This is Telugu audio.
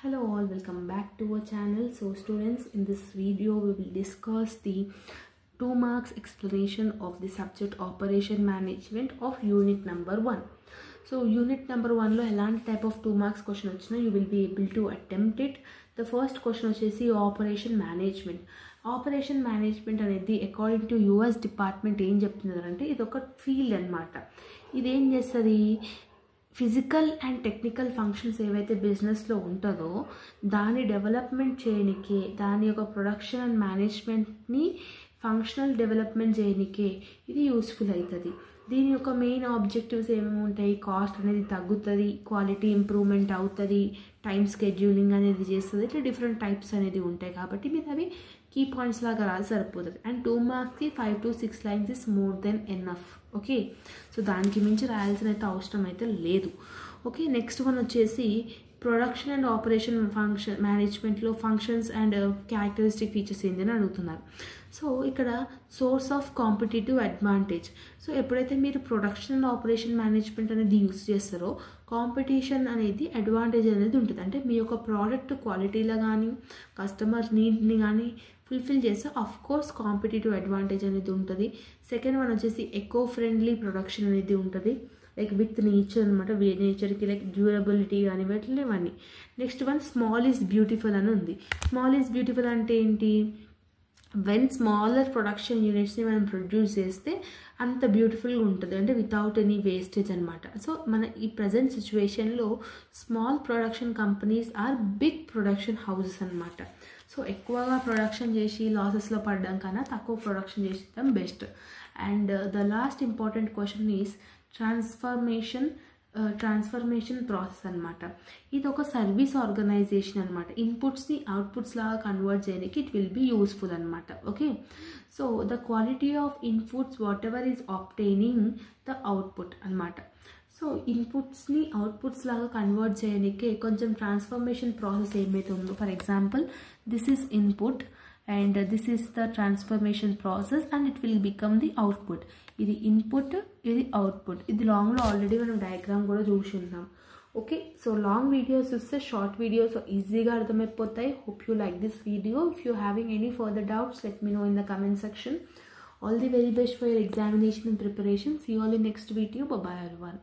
Hello all, welcome back to our channel. So students, in this video we will discuss the 2 marks explanation of the subject operation management of unit number 1. So unit number 1 lo elanti type of 2 marks question ochina you will be able to attempt it. The first question వచ్చేసి operation management. ఆపరేషన్ మేనేజ్మెంట్ అనేది అకార్డింగ్ టు యుఎస్ డిపార్ట్మెంట్ ఏం చెప్తున్నారంటే ఇది ఒక ఫీల్డ్ అన్నమాట. ఇదేం చేస్తుంది, ఫిజికల్ అండ్ టెక్నికల్ ఫంక్షన్స్ ఏవైతే బిజినెస్లో ఉంటుందో దాని డెవలప్మెంట్ చేయనికే, దాని యొక్క ప్రొడక్షన్ అండ్ మేనేజ్మెంట్ని ఫంక్షనల్ డెవలప్మెంట్ చేయనికే ఇది యూస్ఫుల్ అవుతుంది. దీని యొక్క మెయిన్ ఆబ్జెక్టివ్స్ ఏమేమి ఉంటాయి, కాస్ట్ అనేది తగ్గుతుంది, క్వాలిటీ ఇంప్రూవ్మెంట్ అవుతుంది, టైం స్కెడ్యూలింగ్ అనేది చేస్తుంది, ఇట్లా డిఫరెంట్ టైప్స్ అనేది ఉంటాయి. కాబట్టి మీరు అవి కీ పాయింట్స్ లాగా రాసి సరిపోతుంది. అండ్ 2 మార్క్స్కి 5 to 6 lines is more than enough. Okay, so దానికి మించి రాయాల్సిన అయితే అవసరం అయితే లేదు. ఓకే, నెక్స్ట్ వన్ వచ్చేసి ప్రొడక్షన్ అండ్ ఆపరేషన్ ఫంక్షన్ మేనేజ్మెంట్లో ఫంక్షన్స్ అండ్ క్యారెక్టరిస్టిక్ ఫీచర్స్ ఏంటని అడుగుతున్నారు. సో ఇక్కడ source of competitive advantage. So ఎప్పుడైతే మీరు ప్రొడక్షన్ అండ్ ఆపరేషన్ మేనేజ్మెంట్ అనేది యూస్ చేస్తారో కాంపిటీషన్ అనేది అడ్వాంటేజ్ అనేది ఉంటుంది. అంటే మీ యొక్క ప్రోడక్ట్ క్వాలిటీలో కానీ కస్టమర్ నీడ్ని కానీ ఫుల్ఫిల్ చేస్తే ఆఫ్ కోర్స్ కాంపిటేటివ్ అడ్వాంటేజ్ అనేది ఉంటుంది. సెకండ్ వన్ వచ్చేసి ఎకో ఫ్రెండ్లీ ప్రొడక్షన్ అనేది ఉంటుంది, లైక్ విత్ నేచర్ అనమాట, నేచర్కి లైక్ డ్యూరబిలిటీ కానీ ఇవన్నీ. Next one small is beautiful అని ఉంది. స్మాల్ ఈజ్ బ్యూటిఫుల్ అంటే ఏంటి, వెన్ స్మాలర్ ప్రొడక్షన్ యూనిట్స్ని మనం ప్రొడ్యూస్ చేస్తే అంత బ్యూటిఫుల్గా ఉంటుంది, అంటే వితౌట్ ఎనీ వేస్టేజ్ అనమాట. సో మన ఈ ప్రజెంట్ సిచ్యువేషన్లో small production companies or big production houses అనమాట. సో ఎక్కువగా ప్రొడక్షన్ చేసి లాసెస్లో పడడం కన్నా తక్కువ ప్రొడక్షన్ చేసేద్దాం best. And the last important question is transformation process అనమాట. ఇది ఒక సర్వీస్ ఆర్గనైజేషన్ అనమాట. ఇన్పుట్స్ని అవుట్పుట్స్ లాగా కన్వర్ట్ చేయడానికి ఇట్ విల్ బీ యూస్ఫుల్ అనమాట. Okay, so the quality of inputs whatever is obtaining the output అనమాట. సో ఇన్పుట్స్ని అవుట్పుట్స్ లాగా కన్వర్ట్ చేయడానికి కొంచెం ట్రాన్స్ఫర్మేషన్ ప్రాసెస్ ఏమైతే ఉందో, for example this is input and this is the transformation process and it will become the output. ఇది ఇన్పుట్, ఇది అవుట్పుట్. ఇది లాంగ్లో ఆల్రెడీ మనం డయాగ్రామ్ కూడా చూసి ఉన్నాం. ఓకే, సో లాంగ్ వీడియోస్ చూస్తే షార్ట్ వీడియోస్ ఈజీగా అర్థమైపోతాయి. Hope you like this video. If you having any further doubts let me know in the comment section. All the very best for your examination and preparation. See you all in next video. Bye bye everyone.